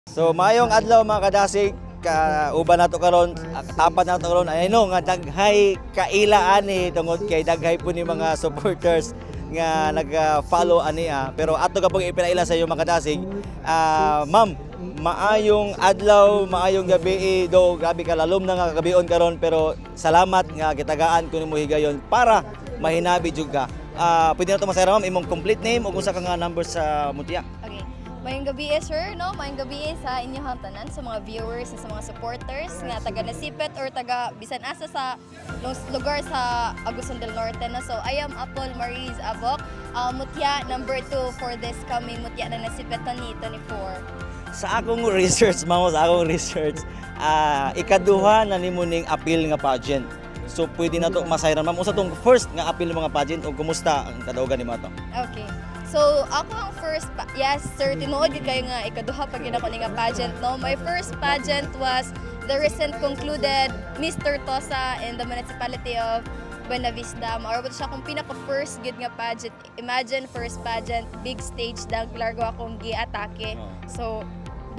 So maayong adlaw mga kadasig, uban nato karon, apat nato karon. Ay no nga daghay kaila ani tungod kay daghay po ni mga supporters nga nag-follow ani pero ato ka pong ipinaila sa iyo mga kadasig. Ma'am, maayong adlaw, maayong gabi do grabe ka lalom na nga kagabion karon pero salamat nga gitagaan ko nimo higayon para mahinabi jud ka. Pwede na to masayra ma'am imong complete name o kung sa ka nga number sa Mutya. Okay. Mayong gabi sir, no? Mayong gabi sa inyong tanan, sa mga viewers, sa mga supporters nga taga Nasipet or taga bisan asa sa lugar sa Agusan del Norte na. So I am Apple Maris Abok, Mutya number 2 for this coming Mutya na Nasipet 2024. Sa akong research, mamo sa akong research, ikaduha na nimo ning appeal nga pageant. So pwede na to masayran ma'am. Usa tong first nga appeal mga pageant o kumusta ang kadaugan nimo to? Okay. So ako ang first, yes sir, tinuod gid kayo nga ikaduha pag ginako ni nga pageant, no? My first pageant was the recent concluded Mr. Tosa in the municipality of Buena Vista. Maarbot siya kung pinaka-first good nga pageant. Imagine first pageant, big stage dang largo akong gi-atake. So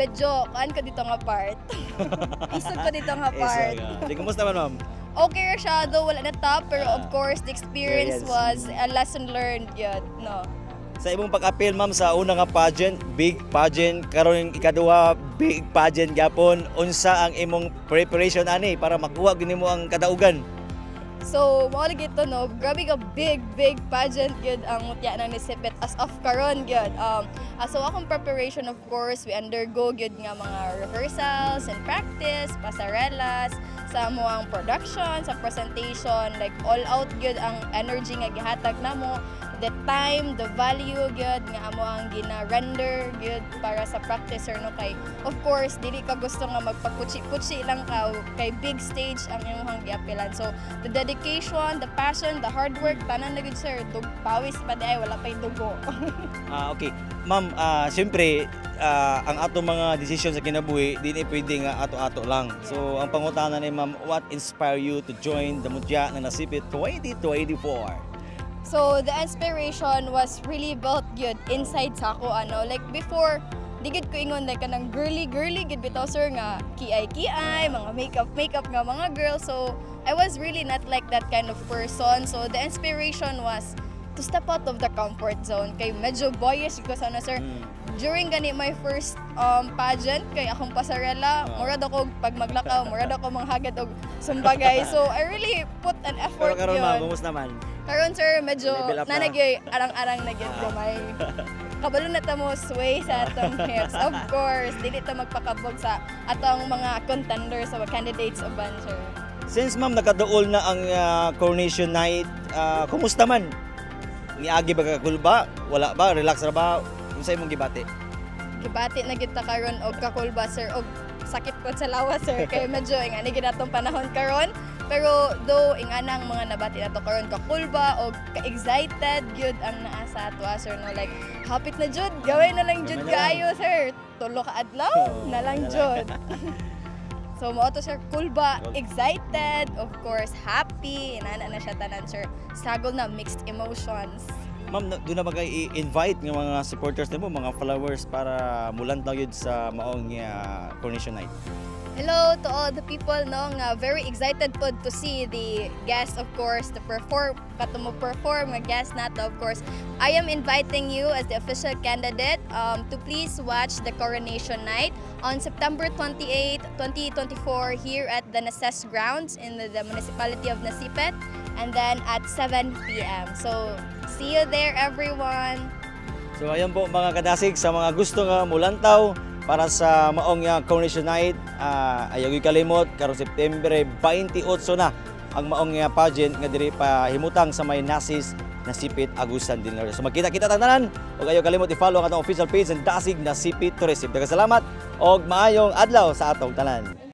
bedyo, kaan ko dito nga part. Isog ko dito nga part. Di kumusta man ma'am? Okay siya, though wala na top, pero of course the experience was a lesson learned yun, no? Sa imong pag-appeal ma'am sa una nga pageant, big pageant, karon ikaduha big pageant gyapon, unsa ang imong preparation ani para makuha gid nimo ang kadaugan? So, mao lagi ito, no? Grabe ka big pageant yun ang Mutya ng Nasipet as of karon yun. So, akong preparation, of course, we undergo yun nga mga rehearsals and practice, pasarelas, sa amuang production, sa presentation, like all out yun ang energy nga gihatag namo, the time, the value gyud nga amo ang gina-render gyud para sa practice or no kay of course dili ka gusto nga magpaputsi-putsi lang ka kay big stage ang imong giapilan. So the dedication, the passion, the hard work tanan na gyud sir, pawis pa di ay wala pay dugo. Okay. Ma'am, siyempre ang ato mga decision sa kinabuhi dili pwede nga ato-ato lang. So ang pangutana ni ma'am, what inspire you to join the Mutya ng Nasipet 2024? So the inspiration was really built good inside sa ako like before di gid ko ingon like kanang girly gid bitaw sir nga kiay mga makeup nga mga girls. So I was really not like that kind of person. So the inspiration was to step out of the comfort zone kay medyo boyish ko sana sir. During gani my first pageant kay akong pasarela, murad ako pag maglakaw, murad ako manghagad og sumbagay. So I really put an effort. Pero karon ma'am, kumusta naman? Karon sir, medyo nanagyoy arang-arang na gyud gamay. Kabalo na ta mo sway sa atong hips. Of course, dili ta magpakabog sa atong mga contenders o candidates uban sir. Since ma'am nakaduol na ang coronation night, kumusta man? Niagi ba kakulba? Wala ba? Relax ra ba? Unsa imong gibati? Gibati na gid ta karon og kakulba sir og sakit ko sa lawas sir kay medyo ingani gid atong panahon karon. Pero though inganang mga nabati nato karon kakulba og ka-excited gyud ang naa sa ato sir no, like hapit na jud gawin na lang jud kaayo sir, tulo ka adlaw na lang jud. So mo to sir kulba, excited, of course happy, inana na siya tanan sir, struggle na, mixed emotions. Ma'am, doon na ba kayo i-invite ng mga supporters nimo, mga followers para mulantaw yun sa maong coronation night? Hello to all the people no nga very excited po to see the guests, of course, to perform nga guest nato. Of course, I am inviting you as the official candidate to please watch the coronation night on September 28, 2024 here at the Nases grounds in the municipality of Nasipet, and then at 7 p.m. So see you there everyone. So ayan po mga kadasig, sa mga gusto nga mulantaw para sa maong coronation night, ayaw kalimot karong September 28 na ang maong pageant nga diri pa himutang sa may Nasipet Agusan del Norte. So magkita-kita tanan ug ayaw kalimot i-follow ang atong official page ng Dasig Nasipet Tourism. Daghang salamat og maayong adlaw sa atong tanan.